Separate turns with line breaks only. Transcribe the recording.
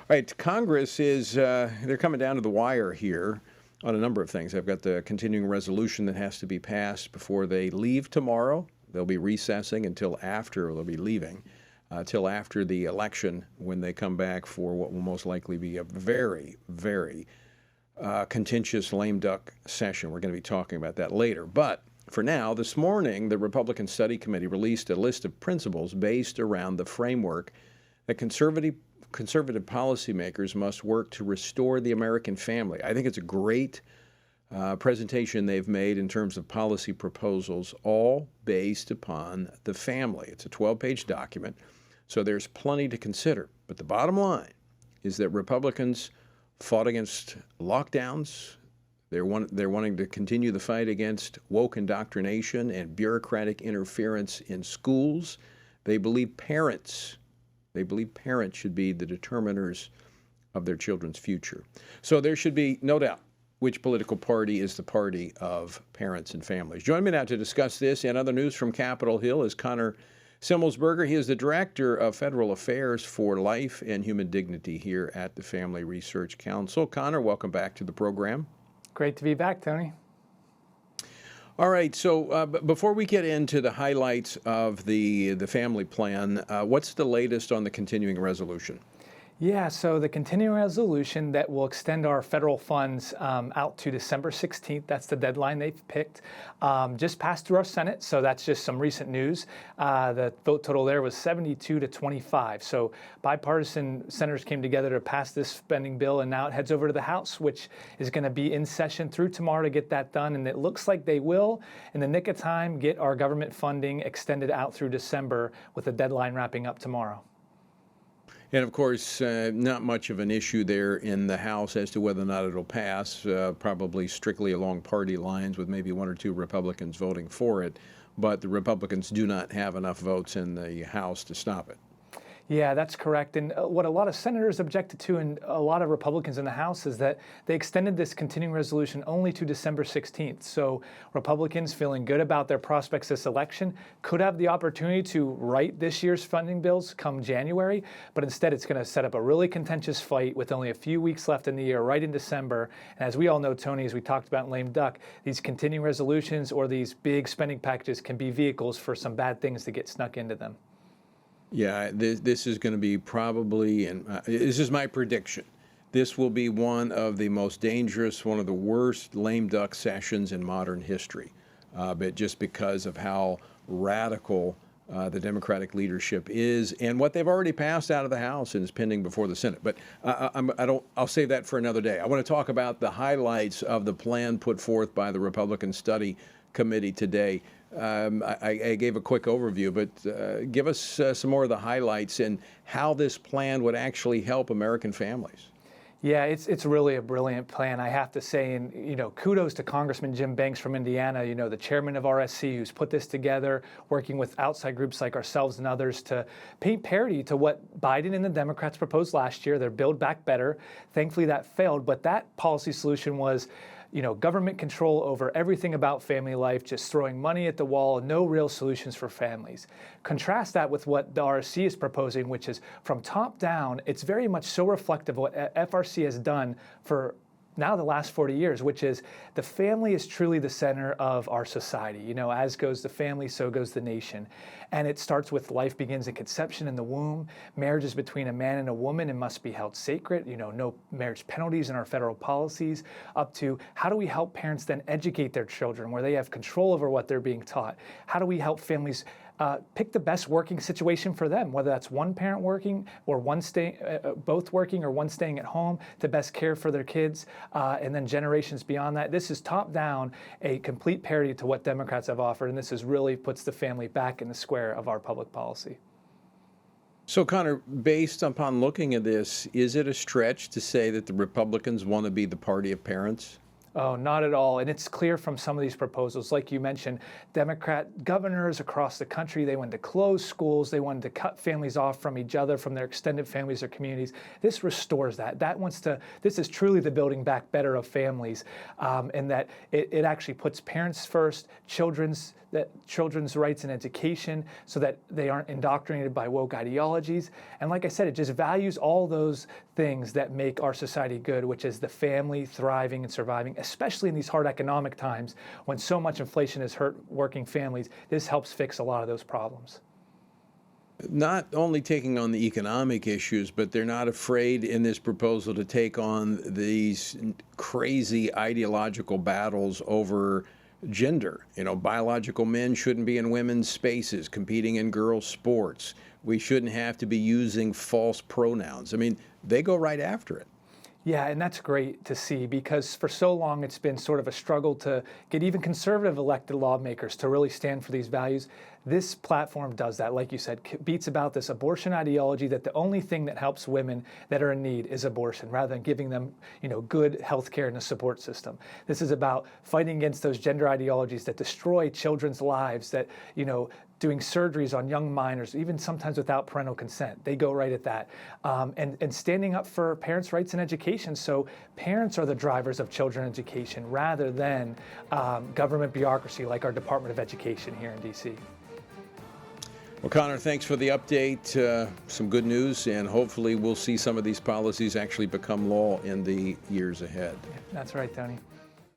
right, Congress is, they're coming down to the wire here on a number of things. I've got the continuing resolution that has to be passed before they leave tomorrow. They'll be recessing until after, or they'll be leaving, till after the election when they come back for what will most likely be a very, very contentious lame duck session. We're going to be talking about that later. But for now, this morning, the Republican Study Committee released a list of principles based around the framework that conservative policymakers must work to restore the American family. I think it's a great presentation they've made in terms of policy proposals, all based upon the family. It's a 12-page document, so there's plenty to consider. But the bottom line is that Republicans fought against lockdowns. They're wanting to continue the fight against woke indoctrination and bureaucratic interference in schools. They believe parents should be the determiners of their children's future. So there should be no doubt which political party is the party of parents and families. Join me now to discuss this and other news from Capitol Hill is Connor Semelsberger. He is the Director of Federal Affairs for Life and Human Dignity here at the Family Research Council. Connor, welcome back to the program.
Great to be back, Tony.
All right, so before we get into the highlights of the family plan, what's the latest on the continuing resolution?
Yeah, so the continuing resolution that will extend our federal funds out to December 16th, that's the deadline they've picked, just passed through our Senate, so that's just some recent news. The vote total there was 72 to 25, so bipartisan senators came together to pass this spending bill, and now it heads over to the House, which is going to be in session through tomorrow to get that done, and it looks like they will, in the nick of time, get our government funding extended out through December with the deadline wrapping up tomorrow.
And of course, not much of an issue there in the House as to whether or not it'll pass, probably strictly along party lines with maybe one or two Republicans voting for it. But the Republicans do not have enough votes in the House to stop it.
Yeah, that's correct. And what a lot of senators objected to and a lot of Republicans in the House is that they extended this continuing resolution only to December 16th. So Republicans feeling good about their prospects this election could have the opportunity to write this year's funding bills come January, but instead it's going to set up a really contentious fight with only a few weeks left in the year, right in December. And as we all know, Tony, as we talked about in Lame Duck, these continuing resolutions or these big spending packages can be vehicles for some bad things to get snuck into them.
Yeah, this is going to be probably, and this is my prediction, this will be one of the most dangerous, one of the worst lame duck sessions in modern history, but just because of how radical the Democratic leadership is and what they've already passed out of the House and is pending before the Senate. But I'll save that for another day. I want to talk about the highlights of the plan put forth by the Republican Study Committee today. I gave a quick overview, but give us some more of the highlights and how this plan would actually help American families.
Yeah, it's really a brilliant plan, I have to say, and kudos to Congressman Jim Banks from Indiana, the chairman of RSC, who's put this together, working with outside groups like ourselves and others to paint parity to what Biden and the Democrats proposed last year, their Build Back Better. Thankfully, that failed, but that policy solution was government control over everything about family life, just throwing money at the wall, no real solutions for families. Contrast that with what the RSC is proposing, which is from top down, it's very much so reflective of what FRC has done for now the last 40 years, which is the family is truly the center of our society. As goes the family, so goes the nation. And it starts with life begins at conception in the womb. Marriage is between a man and a woman and must be held sacred. No marriage penalties in our federal policies, up to how do we help parents then educate their children where they have control over what they're being taught? How do we help families pick the best working situation for them, whether that's one parent working or both working or one staying at home to best care for their kids, and then generations beyond that. This is top down a complete parity to what Democrats have offered, and this really puts the family back in the square of our public policy.
So, Connor, based upon looking at this, is it a stretch to say that the Republicans want to be the party of parents?
Oh, not at all. And it's clear from some of these proposals, like you mentioned, Democrat governors across the country, they wanted to close schools, they wanted to cut families off from each other, from their extended families or communities. This restores that. This is truly the building back better of families, and that it actually puts parents first, children's rights in education, so that they aren't indoctrinated by woke ideologies. And like I said, it just values all those things that make our society good, which is the family thriving and surviving, especially in these hard economic times when so much inflation has hurt working families. This helps fix a lot of those problems.
Not only taking on the economic issues, but they're not afraid in this proposal to take on these crazy ideological battles over gender. Biological men shouldn't be in women's spaces, competing in girls' sports. We shouldn't have to be using false pronouns. I mean, they go right after it.
Yeah, and that's great to see, because for so long it's been sort of a struggle to get even conservative elected lawmakers to really stand for these values. This platform does that, like you said, beats about this abortion ideology that the only thing that helps women that are in need is abortion, rather than giving them, good health care and a support system. This is about fighting against those gender ideologies that destroy children's lives, that, doing surgeries on young minors, even sometimes without parental consent. They go right at that. And standing up for parents' rights in education, so parents are the drivers of children's education rather than government bureaucracy like our Department of Education here in D.C.
Well, Connor, thanks for the update. Some good news, and hopefully we'll see some of these policies actually become law in the years ahead.
That's right, Tony.